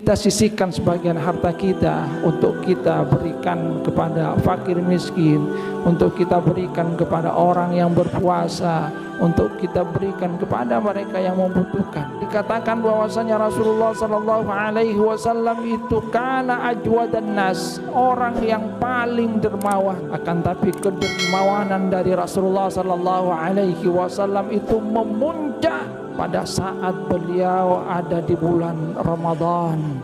Kita sisihkan sebagian harta kita untuk kita berikan kepada fakir miskin, untuk kita berikan kepada orang yang berpuasa, untuk kita berikan kepada mereka yang membutuhkan. Dikatakan bahwasanya Rasulullah sallallahu alaihi wasallam itu kana ajwadan nas, orang yang paling dermawan. Akan tapi kedermawanan dari Rasulullah sallallahu alaihi wasallam itu memuncak pada saat beliau ada di bulan Ramadan.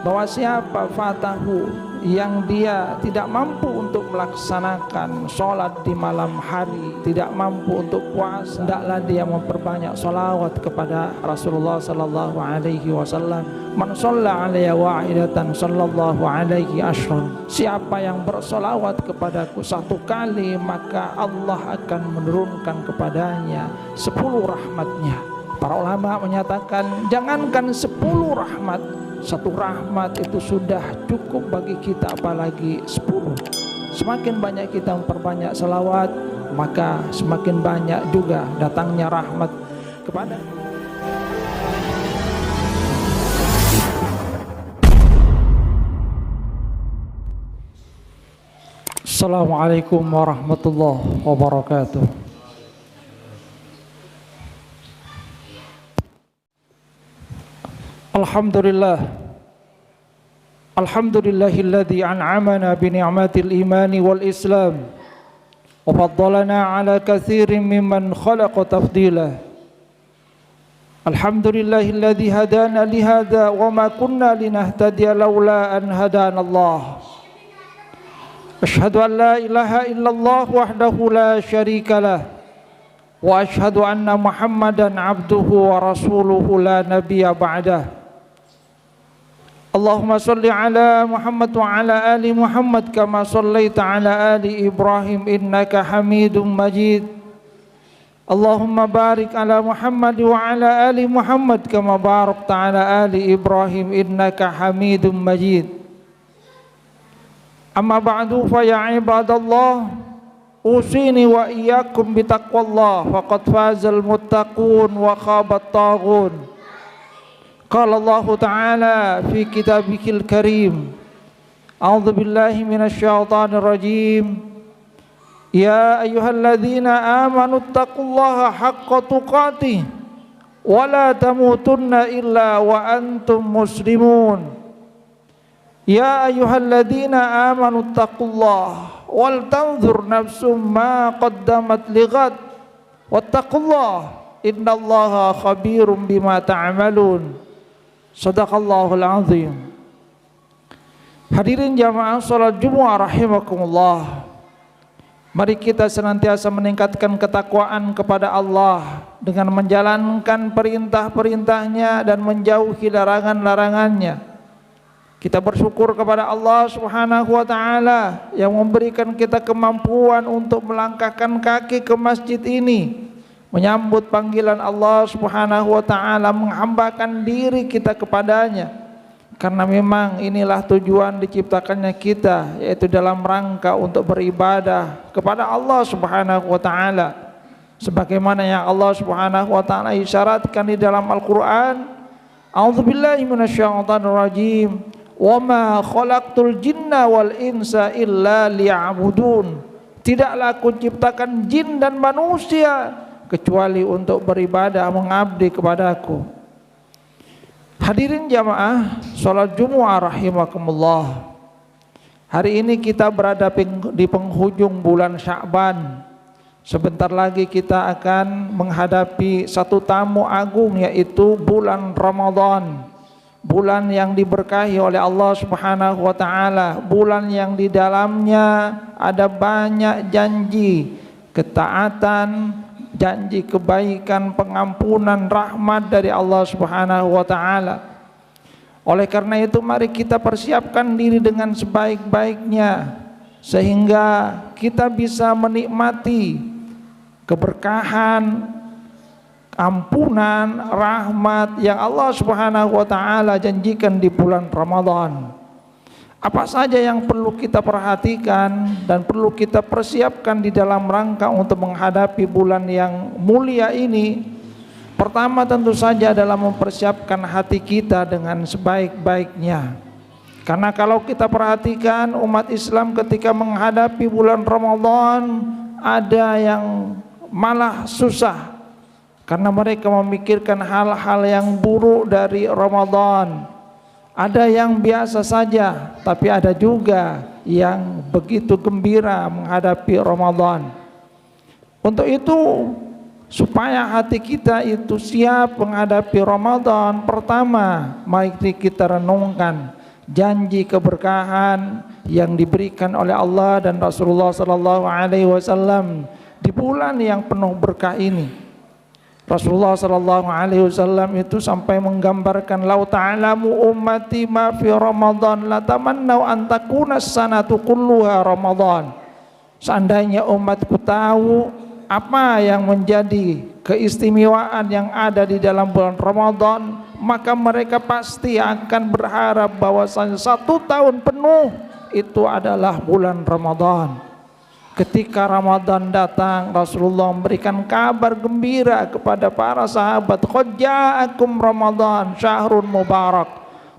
Bahwa siapa fatahu yang dia tidak mampu untuk melaksanakan sholat di malam hari, tidak mampu untuk puasa, hendaklah dia memperbanyak sholawat kepada Rasulullah sallallahu alaihi wasallam. Man shalla alayya wahidatan sallallahu alaihi asyran. Siapa yang bersolawat kepadaku satu kali, maka Allah akan menurunkan kepadanya 10 rahmatnya. Para ulama menyatakan jangankan 10 rahmat, 1 rahmat itu sudah cukup bagi kita, apalagi 10. Semakin banyak kita memperbanyak salawat, maka semakin banyak juga datangnya rahmat kepada. Assalamualaikum warahmatullahi wabarakatuh. Alhamdulillah, alhamdulillahilladzi an'amana bi ni'matil imani wal islam wa faddalana ala katsirin mimman khalaqa tafdila. Alhamdulillahilladzi hadana li hadza wa ma kunna linahtadiya laula an hadana Allah. Asyhadu an la ilaha illallah wahdahu la syarikalah wa asyhadu anna Muhammadan abduhu wa rasuluhu la nabiyya ba'dah. Allahumma salli ala Muhammad wa ala ali Muhammad kama sallaita ala ali Ibrahim innaka Hamidum Majid. Allahumma barik ala Muhammad wa ala ali Muhammad kama barakta ala ali Ibrahim innaka Hamidum Majid. Amma ba'du fa ya ibadallah, usini wa iyyakum bitaqwallah faqad fazal muttaqun wa khabat taghun. Qala Allah Ta'ala fi kitabihil karim, a'udzu billahi minasy syaithanir rajim. Ya ayyuhalladzina amanu taqullaha haqqa tuqatih wa la tamutunna illa wa antum muslimun. Ya ayyuhalladzina amanu taqullaha wal tanzur nafsum ma qaddamat lighad wattaqullaha innallaha khabirum bima ta'malun. Sadaqallahul azim. Hadirin jamaah salat Jumat rahimakumullah. Mari kita senantiasa meningkatkan ketakwaan kepada Allah dengan menjalankan perintah-perintahnya dan menjauhi larangan-larangannya. Kita bersyukur kepada Allah Subhanahu wa taala yang memberikan kita kemampuan untuk melangkahkan kaki ke masjid ini, menyambut panggilan Allah Subhanahu wa taala, menghambakan diri kita kepadanya. Karena memang inilah tujuan diciptakannya kita, yaitu dalam rangka untuk beribadah kepada Allah Subhanahu wa taala. Sebagaimana yang Allah Subhanahu wa taala isyaratkan di dalam Al-Qur'an, A'udzubillahi minasyaitonir rajim. Wa ma khalaqtul jinna wal insa illa liya'budun. Tidaklah aku ciptakan jin dan manusia kecuali untuk beribadah, mengabdi kepadaku. Hadirin jamaah salat Jumat rahimakumullah. Hari ini kita berada di penghujung bulan Sya'ban. Sebentar lagi kita akan menghadapi satu tamu agung, yaitu bulan Ramadan. Bulan yang diberkahi oleh Allah Subhanahu wa taala, bulan yang di dalamnya ada banyak janji ketaatan, janji kebaikan, pengampunan, rahmat dari Allah Subhanahu wa taala. Oleh karena itu mari kita persiapkan diri dengan sebaik-baiknya sehingga kita bisa menikmati keberkahan, ampunan, rahmat yang Allah Subhanahu wa taala janjikan di bulan Ramadan. Apa saja yang perlu kita perhatikan dan perlu kita persiapkan di dalam rangka untuk menghadapi bulan yang mulia ini? Pertama tentu saja adalah mempersiapkan hati kita dengan sebaik-baiknya. Karena kalau kita perhatikan umat Islam ketika menghadapi bulan Ramadan, ada yang malah susah karena mereka memikirkan hal-hal yang buruk dari Ramadan. Ada yang biasa saja, tapi ada juga yang begitu gembira menghadapi Ramadan. Untuk itu, supaya hati kita itu siap menghadapi Ramadan, pertama, mari kita renungkan janji keberkahan yang diberikan oleh Allah dan Rasulullah SAW di bulan yang penuh berkah ini. Rasulullah SAW itu sampai menggambarkan, lau ta'lamu ummati ma fi Ramadan la tamannau an takuna sanatu kulluha Ramadan. Seandainya umatku tahu apa yang menjadi keistimewaan yang ada di dalam bulan Ramadan, maka mereka pasti akan berharap bahwasanya 1 tahun penuh itu adalah bulan Ramadan. Ketika Ramadan datang, Rasulullah memberikan kabar gembira kepada para sahabat, qad ja'akum Ramadan syahrun mubarak.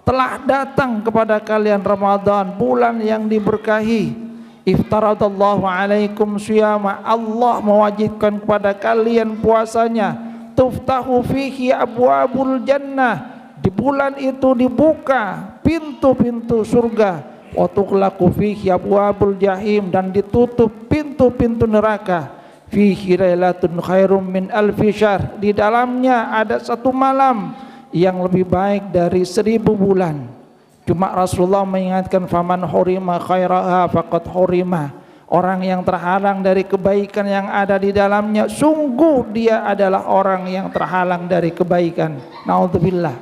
Telah datang kepada kalian Ramadan, bulan yang diberkahi. Iftaradallahu alaikum syiyama, Allah mewajibkan kepada kalian puasanya. Tuftahu fihi abwabul jannah, di bulan itu dibuka pintu-pintu surga. Wa tughlaqu fihi abwabul jahim, dan ditutup pintu-pintu neraka. Fihi lailatun khairum min alfi syahr, di dalamnya ada 1 malam yang lebih baik dari 1000 bulan. Cuma Rasulullah mengingatkan, faman hurima khairaha faqad hurima. Orang yang terhalang dari kebaikan yang ada di dalamnya, sungguh dia adalah orang yang terhalang dari kebaikan. Naudzubillah.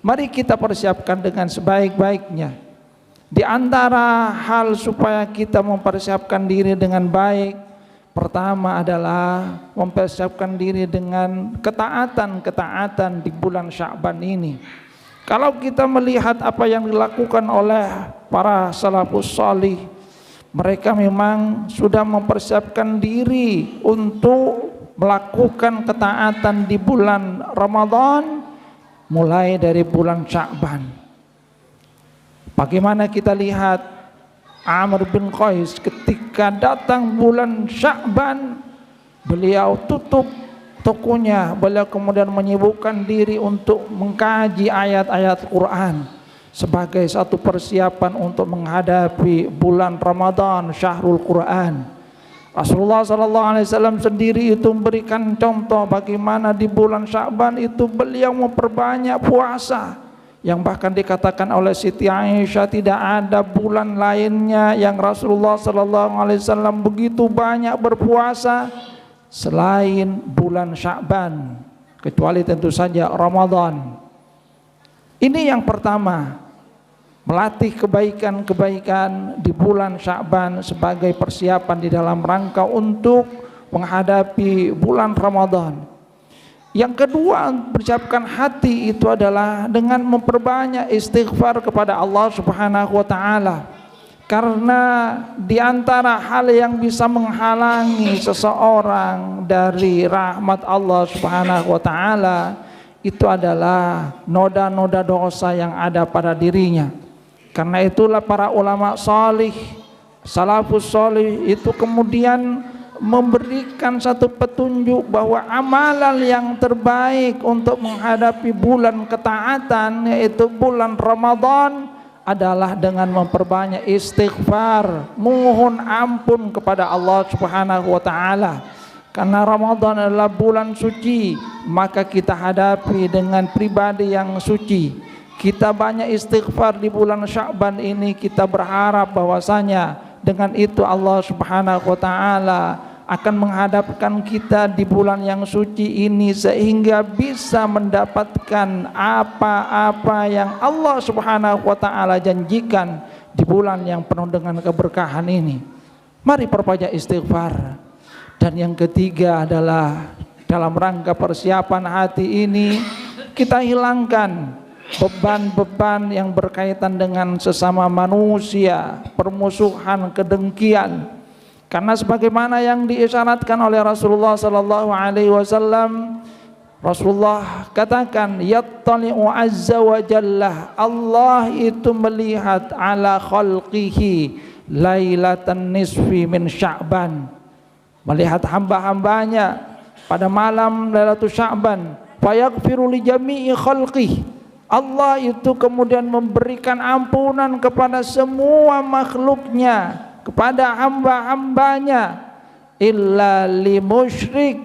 Mari kita persiapkan dengan sebaik-baiknya. Di antara hal supaya kita mempersiapkan diri dengan baik, pertama adalah mempersiapkan diri dengan ketaatan-ketaatan di bulan Sya'ban ini. Kalau kita melihat apa yang dilakukan oleh para salafus salih, mereka memang sudah mempersiapkan diri untuk melakukan ketaatan di bulan Ramadan mulai dari bulan Sya'ban. Bagaimana kita lihat Amr bin Qais ketika datang bulan Sya'ban, beliau tutup tokonya, beliau kemudian menyibukkan diri untuk mengkaji ayat-ayat Quran sebagai satu persiapan untuk menghadapi bulan Ramadan, syahrul Quran. Rasulullah SAW sendiri itu memberikan contoh bagaimana di bulan Sya'ban itu beliau memperbanyak puasa. Yang bahkan dikatakan oleh Siti Aisyah, tidak ada bulan lainnya yang Rasulullah SAW begitu banyak berpuasa selain bulan Sya'ban, kecuali tentu saja Ramadan. Ini yang pertama, melatih kebaikan-kebaikan di bulan Sya'ban sebagai persiapan di dalam rangka untuk menghadapi bulan Ramadan. Yang kedua, persiapkan hati itu adalah dengan memperbanyak istighfar kepada Allah Subhanahu wa taala. Karena di antara hal yang bisa menghalangi seseorang dari rahmat Allah Subhanahu wa taala itu adalah noda-noda dosa yang ada pada dirinya. Karena itulah para ulama salih, salafus salih itu kemudian memberikan satu petunjuk bahwa amalan yang terbaik untuk menghadapi bulan ketaatan, yaitu bulan Ramadan, adalah dengan memperbanyak istighfar, mohon ampun kepada Allah Subhanahu wa taala. Karena Ramadan adalah bulan suci, maka kita hadapi dengan pribadi yang suci. Kita banyak istighfar di bulan Sya'ban ini, kita berharap bahwasanya dengan itu Allah Subhanahu wa taala akan menghadapkan kita di bulan yang suci ini sehingga bisa mendapatkan apa-apa yang Allah Subhanahu wa taala janjikan di bulan yang penuh dengan keberkahan ini. Mari perbanyak istighfar. Dan yang ketiga adalah dalam rangka persiapan hati ini, kita hilangkan beban-beban yang berkaitan dengan sesama manusia, permusuhan, kedengkian. Karena sebagaimana yang diisyaratkan oleh Rasulullah sallallahu alaihi wasallam, Rasulullah katakan, yattali'u azza wa jalla, Allah itu melihat ala khalqihi lailatan nisfi min Sya'ban, melihat hamba-hambanya pada malam Lailatul Sya'ban, fayaghfiru li jami'i khalqihi, Allah itu kemudian memberikan ampunan kepada semua makhluknya, kepada hamba-hambanya, illa li musyrik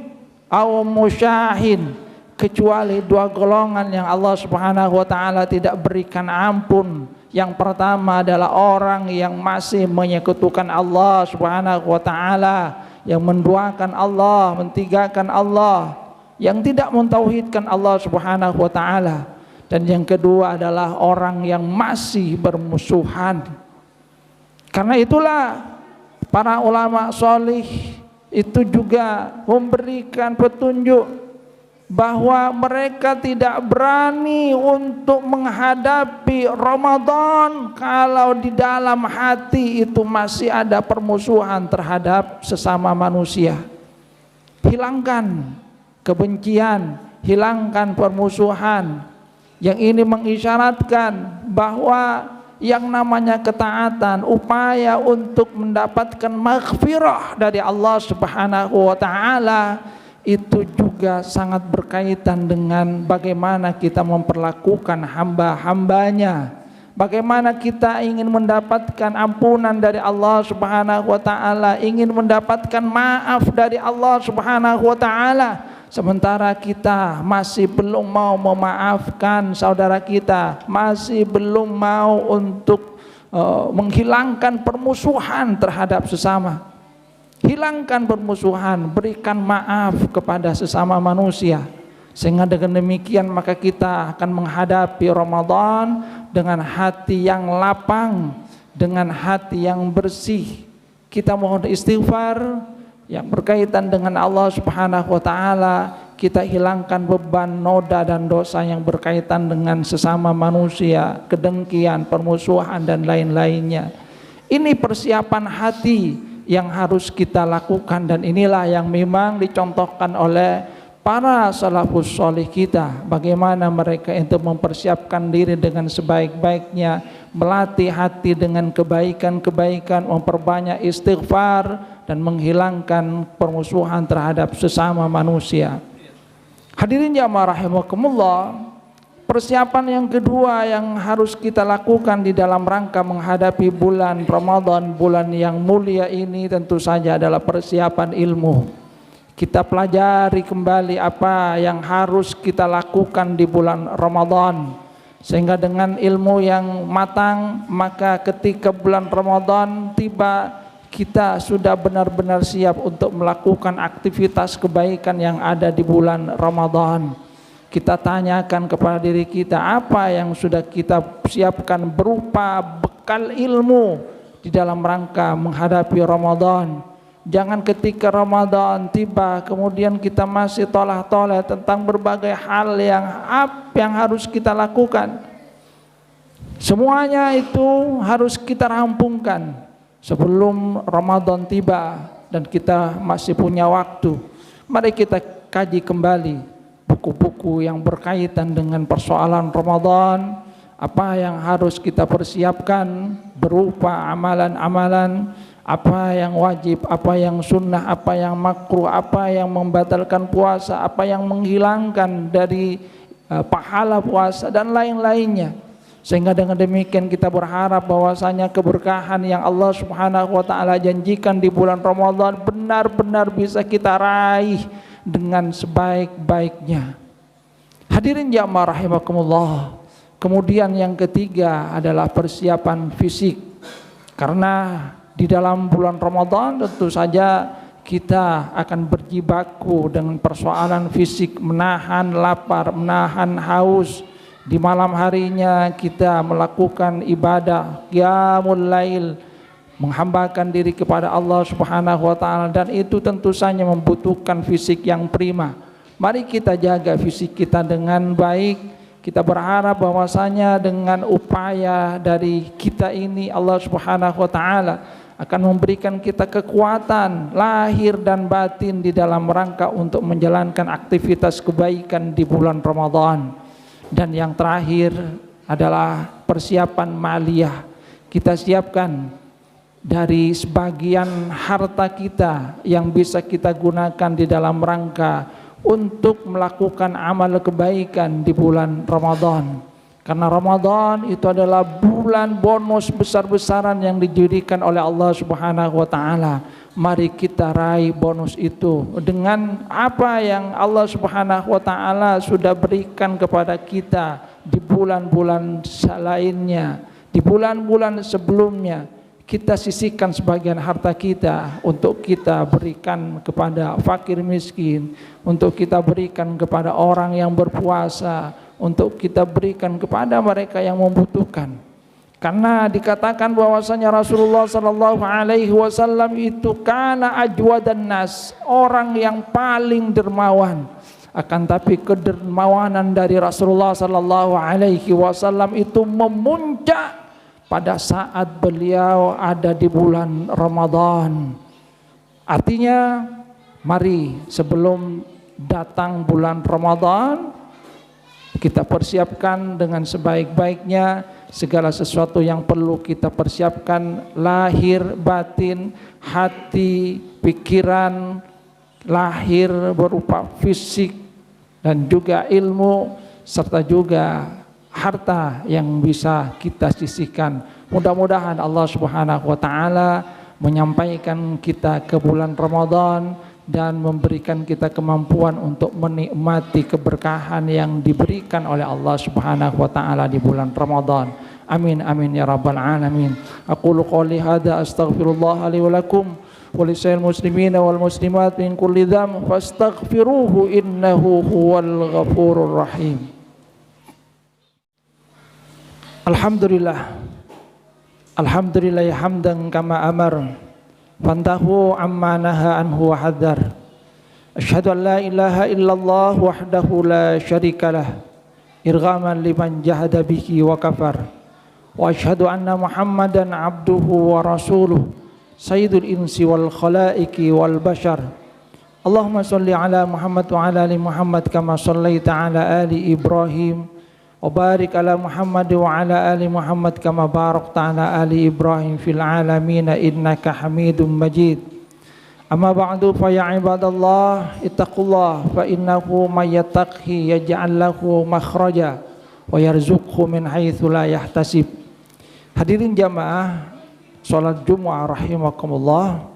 aw musyahin, kecuali dua golongan yang Allah Subhanahu wa taala tidak berikan ampun. Yang pertama adalah orang yang masih menyekutukan Allah Subhanahu wa taala, yang menduakan Allah, mentigakan Allah, yang tidak mentauhidkan Allah Subhanahu wa taala. Dan yang kedua adalah orang yang masih bermusuhan. Karena itulah para ulama sholih itu juga memberikan petunjuk bahwa mereka tidak berani untuk menghadapi Ramadan kalau di dalam hati itu masih ada permusuhan terhadap sesama manusia. Hilangkan kebencian, hilangkan permusuhan. Yang ini mengisyaratkan bahwa yang namanya ketaatan, upaya untuk mendapatkan maghfirah dari Allah Subhanahu wa taala, itu juga sangat berkaitan dengan bagaimana kita memperlakukan hamba-hambanya, bagaimana kita ingin mendapatkan ampunan dari Allah Subhanahu wa taala, ingin mendapatkan maaf dari Allah Subhanahu wa taala, sementara kita masih belum mau memaafkan saudara kita, masih belum mau untuk menghilangkan permusuhan terhadap sesama. Hilangkan permusuhan, berikan maaf kepada sesama manusia, sehingga dengan demikian maka kita akan menghadapi Ramadan dengan hati yang lapang, dengan hati yang bersih. Kita mohon istighfar yang berkaitan dengan Allah Subhanahu wa taala, kita hilangkan beban, noda dan dosa yang berkaitan dengan sesama manusia, kedengkian, permusuhan dan lain-lainnya. Ini persiapan hati yang harus kita lakukan, dan inilah yang memang dicontohkan oleh para salafus sholih kita, bagaimana mereka itu mempersiapkan diri dengan sebaik-baiknya, melatih hati dengan kebaikan-kebaikan, memperbanyak istighfar dan menghilangkan permusuhan terhadap sesama manusia. Hadirin jamaah rahimakumullah, persiapan yang kedua yang harus kita lakukan di dalam rangka menghadapi bulan Ramadan, bulan yang mulia ini, tentu saja adalah persiapan ilmu. Kita pelajari kembali apa yang harus kita lakukan di bulan Ramadan, sehingga dengan ilmu yang matang, maka ketika bulan Ramadan tiba, kita sudah benar-benar siap untuk melakukan aktivitas kebaikan yang ada di bulan Ramadan. Kita tanyakan kepada diri kita, apa yang sudah kita siapkan berupa bekal ilmu di dalam rangka menghadapi Ramadan. Jangan ketika Ramadan tiba kemudian kita masih tolah-toleh tentang berbagai hal yang harus kita lakukan. Semuanya itu harus kita rampungkan sebelum Ramadan tiba dan kita masih punya waktu. Mari kita kaji kembali buku-buku yang berkaitan dengan persoalan Ramadan, apa yang harus kita persiapkan berupa amalan-amalan, apa yang wajib, apa yang sunnah, apa yang makruh, apa yang membatalkan puasa, apa yang menghilangkan dari pahala puasa dan lain-lainnya. Sehingga dengan demikian kita berharap bahwasanya keberkahan yang Allah Subhanahu wa taala janjikan di bulan Ramadan benar-benar bisa kita raih dengan sebaik-baiknya. Hadirin jamaah rahimakumullah. Kemudian yang ketiga adalah persiapan fisik. Karena di dalam bulan Ramadan tentu saja kita akan berjibaku dengan persoalan fisik, menahan lapar, menahan haus. Di malam harinya kita melakukan ibadah qiyamul lail, menghambakan diri kepada Allah Subhanahu wa taala, dan itu tentu saja membutuhkan fisik yang prima. Mari kita jaga fisik kita dengan baik, Kita berharap bahwasanya dengan upaya dari kita ini Allah Subhanahu wa taala akan memberikan kita kekuatan lahir dan batin di dalam rangka untuk menjalankan aktivitas kebaikan di bulan Ramadan. Dan yang terakhir adalah persiapan maliyah. Kita siapkan dari sebagian harta kita yang bisa kita gunakan di dalam rangka untuk melakukan amal kebaikan di bulan Ramadan. Karena Ramadan itu adalah bulan bonus besar-besaran yang dijadikan oleh Allah Subhanahu wa taala. Mari kita raih bonus itu dengan apa yang Allah Subhanahu wa taala sudah berikan kepada kita di bulan-bulan lainnya, di bulan-bulan sebelumnya. Kita sisihkan sebagian harta kita untuk kita berikan kepada fakir miskin, untuk kita berikan kepada orang yang berpuasa, untuk kita berikan kepada mereka yang membutuhkan. Karena dikatakan bahwasanya Rasulullah sallallahu alaihi wasallam itu kana ajwadan nas, orang yang paling dermawan. Akan tapi kedermawanan dari Rasulullah sallallahu alaihi wasallam itu memuncak pada saat beliau ada di bulan Ramadan. Artinya, mari sebelum datang bulan Ramadan, kita persiapkan dengan sebaik-baiknya segala sesuatu yang perlu kita persiapkan, lahir, batin, hati, pikiran, lahir berupa fisik dan juga ilmu, serta juga harta yang bisa kita sisihkan. Mudah-mudahan Allah Subhanahu wa taala menyampaikan kita ke bulan Ramadan dan memberikan kita kemampuan untuk menikmati keberkahan yang diberikan oleh Allah Subhanahu wa taala di bulan Ramadan. Amin amin ya rabbal alamin. Aqulu qouli hadza astaghfirullah li wa lakum wa lisa'il muslimina wal muslimat min kulli dzamb fastaghfiruhu innahu huwal ghafurur rahim. Alhamdulillah, alhamdulillah hamdan kama amar, fantahu amma naha anhu wa hadzar. Asyhadu an la ilaha illallah wahdahu la syarikalah, irghaman liman jahada bihi wa kafar. Wa asyhadu anna Muhammadan abduhu wa rasuluh, sayyidul insi wal khalaiqi wal bashar. Allahumma shalli ala Muhammad wa ala ali Muhammad kama shallaita ala ali Ibrahim wa barik ala Muhammad wa ala ali Muhammad kama barakta ala ali Ibrahim fil alamin innaka Hamidum Majid. Amma ba'du fa ya ibadallah ittaqullah fa innahu may yattaqi yaj'al lahu makhraja wa yarzuqhu min haitsu la yahtasib. Hadirin jamaah salat Jumat rahimakumullah,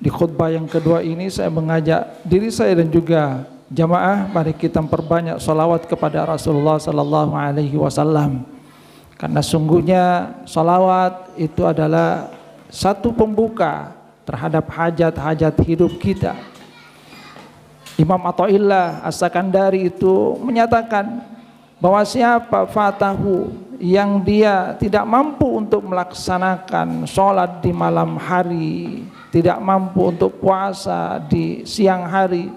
di khutbah yang kedua ini saya mengajak diri saya dan juga jamaah, mari kita perbanyak salawat kepada Rasulullah sallallahu alaihi wasallam. Karena sungguhnya salawat itu adalah satu pembuka terhadap hajat-hajat hidup kita. Imam Athaillah As-Sakandari itu menyatakan bahwa siapa fatahu yang dia tidak mampu untuk melaksanakan sholat di malam hari, tidak mampu untuk puasa di siang hari,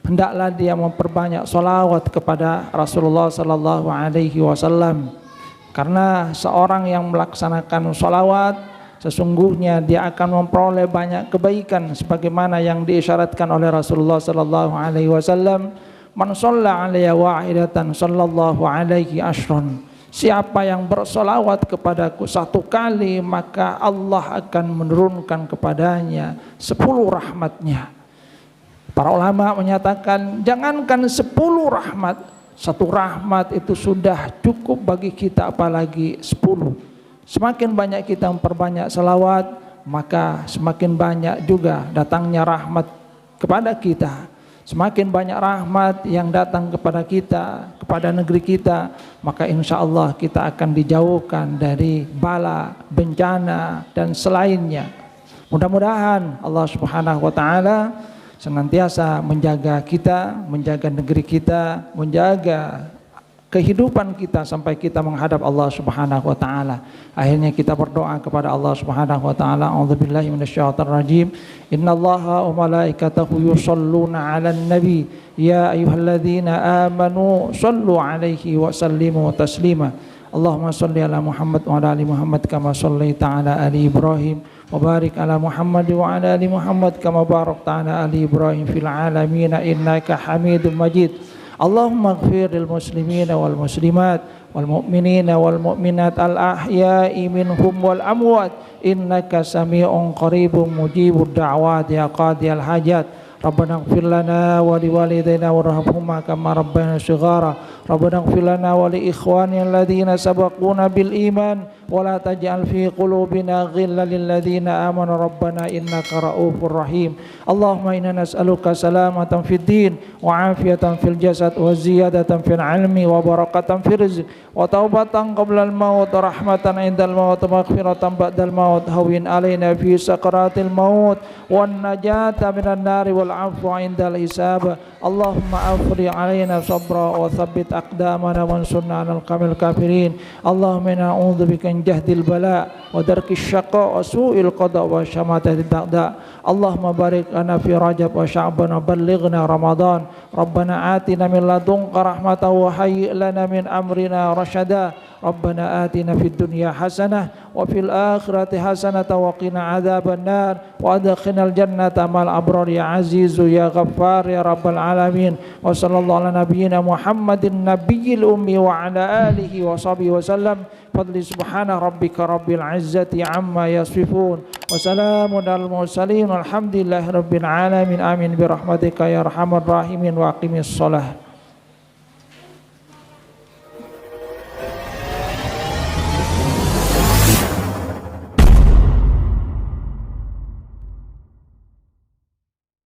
hendaklah dia memperbanyak sholawat kepada Rasulullah sallallahu alaihi wasallam. Karena seorang yang melaksanakan sholawat, sesungguhnya dia akan memperoleh banyak kebaikan sebagaimana yang diisyaratkan oleh Rasulullah sallallahu alaihi wasallam, man shalla alayya wahidatan sallallahu alaihi ashran. Siapa yang bersolawat kepadaku satu kali, maka Allah akan menurunkan kepadanya 10 rahmatnya. Para ulama menyatakan jangankan 10 rahmat, 1 rahmat itu sudah cukup bagi kita, apalagi 10. Semakin banyak kita memperbanyak salawat, maka semakin banyak juga datangnya rahmat kepada kita. Semakin banyak rahmat yang datang kepada kita, kepada negeri kita, maka insya Allah kita akan dijauhkan dari bala, bencana dan selainnya. Mudah-mudahan Allah Subhanahu wa taala senantiasa menjaga kita, menjaga negeri kita, menjaga kehidupan kita sampai kita menghadap Allah Subhanahu wa taala. Akhirnya kita berdoa kepada Allah Subhanahu wa taala, a'udzubillahi minasyaitonir rajim. Innallaha wa malaikatahu yusholluna 'alan nabi ya ayyuhalladzina amanu shallu 'alaihi wa sallimu taslima. Allahumma shalli ala Muhammad wa ala ali Muhammad kama shallaita ala ali Ibrahim wa barik ala Muhammad wa ala ali Muhammad kama barakta ala ali Ibrahim fil alamin innaka Hamidum Majid. Allahumma ighfir lil muslimina wal muslimat wal mu'minina wal mu'minat al ahya'i minhum wal amwat innaka sami'un qaribun mujibud da'wat ya qadiyal hajat. Rabbana ighfir lana wa liwalidayna warhamhuma kama rabbayana shighara. Rabbana ighfir lana wa li ikhwanina alladhina sabaquna bil iman wa la taj'al fi qulubina ghillan lil ladzina amanu rabbana innaka ra'ufur rahim. Allahumma inna nas'aluka salamatan fid din wa afiyatan fil jasad wa ziyadatan fil ilmi wa barakatan fil rizq wa taubatan qabla al maut wa rahmatan indal maut wa maghfiratan ba'dal maut. Hawwin alaina fi sakaratil maut wan najata minan nari wal afwa indal hisab. Allahumma afri alaina sabra wa thabbit aqdamana wansurna 'alal qawmil kafirin. Allahumma inna na'udzubika min jahdil bala wa darkis syaqa wa su'il qada wa syamatati ta'da. Allahumma barik lana fi Rajab wa Sya'ban wa ballighna Ramadan. Rabbana atina min ladunka rahmatan wa hayyi' lana min amrina rasyada. Rabbana atina fid dunya hasanah wa fil akhirati hasanah wa qina adzaban nar wa adkhilnal jannata mal abrar ya azizu ya ghaffar ya rabbal alamin. Wa sallallahu ala nabiyyina Muhammadin nabiyil ummi wa ala alihi wa sahbihi wa sallam. Fadli subhana rabbika rabbil izzati amma yasifun wa salamun alal mursalin walhamdulillahi rabbil alamin. Amin bi rahmatika ya arhamar rahimin wa aqimis shalah.